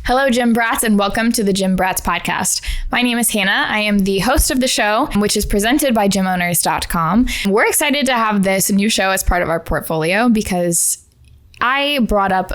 Hello, Gym Bratz, and welcome to the Gym Bratz podcast. My name is Hannah. I am the host of the show, which is presented by gymowners.com. We're excited to have this new show as part of our portfolio because I brought up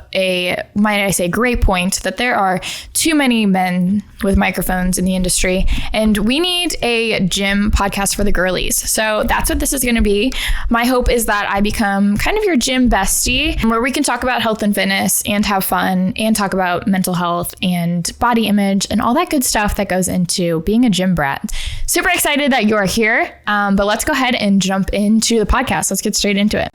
might I say, great point that there are too many men with microphones in the industry, and we need a gym podcast for the girlies. So that's what this is going to be. My hope is that I become kind of your gym bestie, where we can talk about health and fitness and have fun and talk about mental health and body image and all that good stuff that goes into being a gym brat. Super excited that you're here, but let's go ahead and jump into the podcast. Let's get straight into it.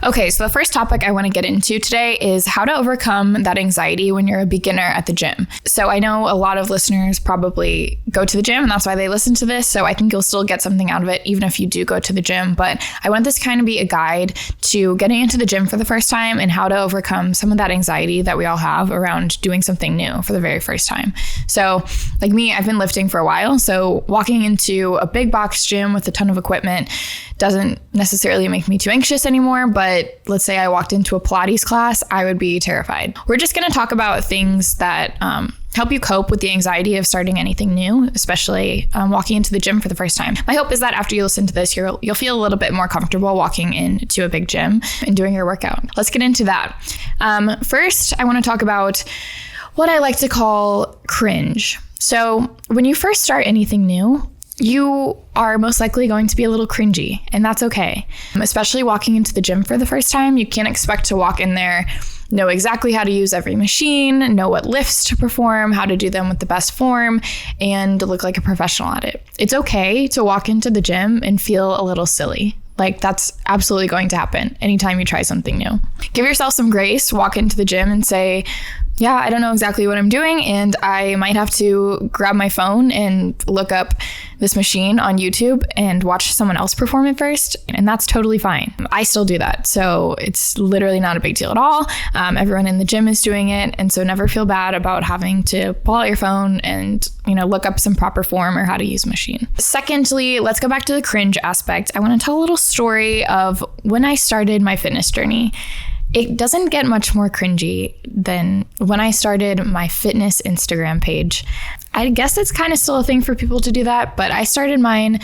Okay, so the first topic I want to get into today is how to overcome that anxiety when you're a beginner at the gym. So I know a lot of listeners probably go to the gym and that's why they listen to this. So I think you'll still get something out of it even if you do go to the gym. But I want this kind of be a guide to getting into the gym for the first time and how to overcome some of that anxiety that we all have around doing something new for the very first time. So like me, I've been lifting for a while. So walking into a big box gym with a ton of equipment doesn't necessarily make me too anxious anymore, but let's say I walked into a Pilates class, I would be terrified. We're just going to talk about things that help you cope with the anxiety of starting anything new, especially walking into the gym for the first time. My hope is that after you listen to this, you'll feel a little bit more comfortable walking into a big gym and doing your workout. Let's get into that. First, I want to talk about what I like to call cringe. So when you first start anything new, you are most likely going to be a little cringy, and that's okay. Especially walking into the gym for the first time, you can't expect to walk in there, know exactly how to use every machine, know what lifts to perform, how to do them with the best form, and look like a professional at it. It's okay to walk into the gym and feel a little silly. Like that's absolutely going to happen anytime you try something new. Give yourself some grace, walk into the gym and say, yeah, I don't know exactly what I'm doing, and I might have to grab my phone and look up this machine on YouTube and watch someone else perform it first, and that's totally fine. I still do that, so it's literally not a big deal at all. Everyone in the gym is doing it, and so never feel bad about having to pull out your phone and look up some proper form or how to use a machine. Secondly, let's go back to the cringe aspect. I want to tell a little story of when I started my fitness journey. It doesn't get much more cringy than when I started my fitness Instagram page. I guess it's kind of still a thing for people to do that, but I started mine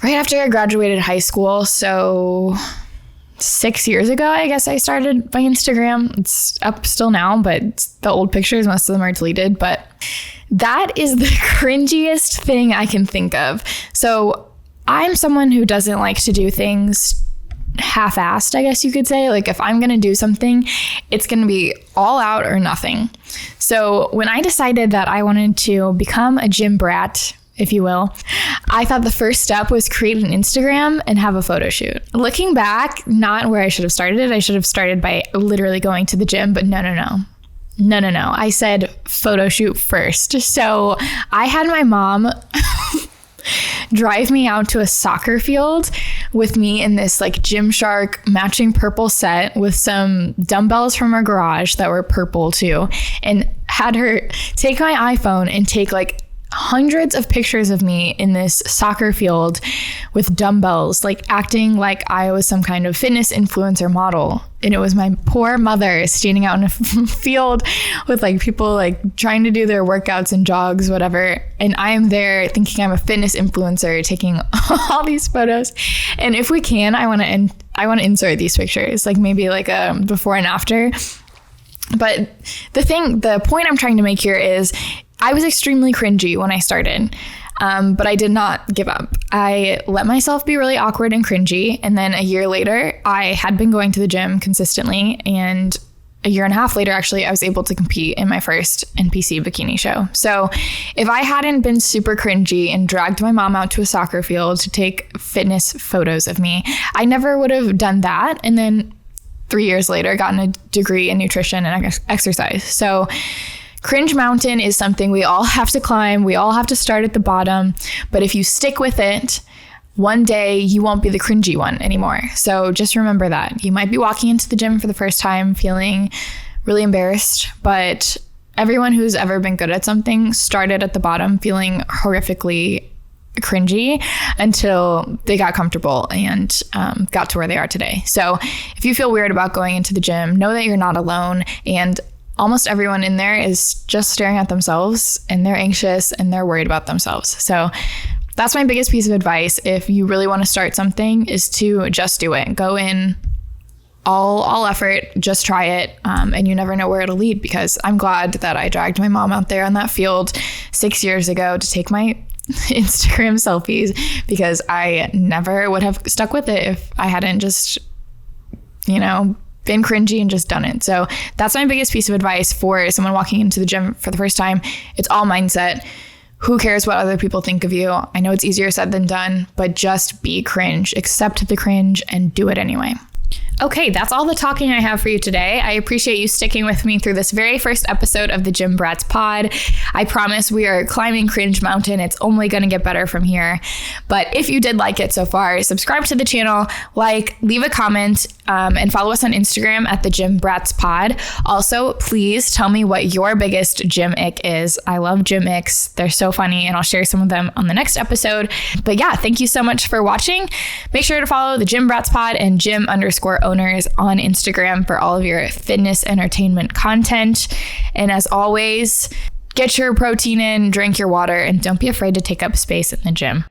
right after I graduated high school. So 6 years ago, I guess I started my Instagram. It's up still now, but the old pictures, most of them are deleted. But that is the cringiest thing I can think of. So I'm someone who doesn't like to do things half-assed, I guess you could say. Like if I'm going to do something, it's going to be all out or nothing. So when I decided that I wanted to become a gym brat, if you will, I thought the first step was create an Instagram and have a photo shoot. Looking back, not where I should have started. I should have started by literally going to the gym, but no. I said photo shoot first. So I had my mom drive me out to a soccer field with me in this like Gymshark matching purple set with some dumbbells from our garage that were purple too, and had her take my iPhone and take like hundreds of pictures of me in this soccer field with dumbbells, like acting like I was some kind of fitness influencer model. And it was my poor mother standing out in a field with like people like trying to do their workouts and jogs, whatever. And I am there thinking I'm a fitness influencer taking all these photos. And if we can, I want to insert these pictures, like maybe like a before and after. But the point I'm trying to make here is I was extremely cringy when I started, but I did not give up. I let myself be really awkward and cringy. And then a year later, I had been going to the gym consistently. And a year and a half later, actually, I was able to compete in my first NPC bikini show. So if I hadn't been super cringy and dragged my mom out to a soccer field to take fitness photos of me, I never would have done that. And then 3 years later, gotten a degree in nutrition and exercise. So cringe mountain is something we all have to climb. We all have to start at the bottom. But if you stick with it, one day you won't be the cringy one anymore. So just remember that. You might be walking into the gym for the first time feeling really embarrassed, but everyone who's ever been good at something started at the bottom feeling horrifically cringy until they got comfortable and got to where they are today. So if you feel weird about going into the gym, know that you're not alone, and almost everyone in there is just staring at themselves and they're anxious and they're worried about themselves. So that's my biggest piece of advice. If you really want to start something, is to just do it. Go in all effort, just try it. And you never know where it'll lead, because I'm glad that I dragged my mom out there on that field 6 years ago to take my Instagram selfies, because I never would have stuck with it if I hadn't just, been cringy and just done it. So that's my biggest piece of advice for someone walking into the gym for the first time. It's all mindset. Who cares what other people think of you? I know it's easier said than done, but just be cringe, accept the cringe, and do it anyway. Okay, that's all the talking I have for you today. I appreciate you sticking with me through this very first episode of the Gym Bratz pod. I promise we are climbing Cringe Mountain. It's only going to get better from here. But if you did like it so far, subscribe to the channel, leave a comment, and follow us on Instagram at the Gym Bratz pod. Also, please tell me what your biggest gym ick is. I love gym icks. They're so funny, and I'll share some of them on the next episode. But yeah, thank you so much for watching. Make sure to follow the Gym Bratz pod and Gym_owners on Instagram for all of your fitness entertainment content. And as always, get your protein in, drink your water, and don't be afraid to take up space in the gym.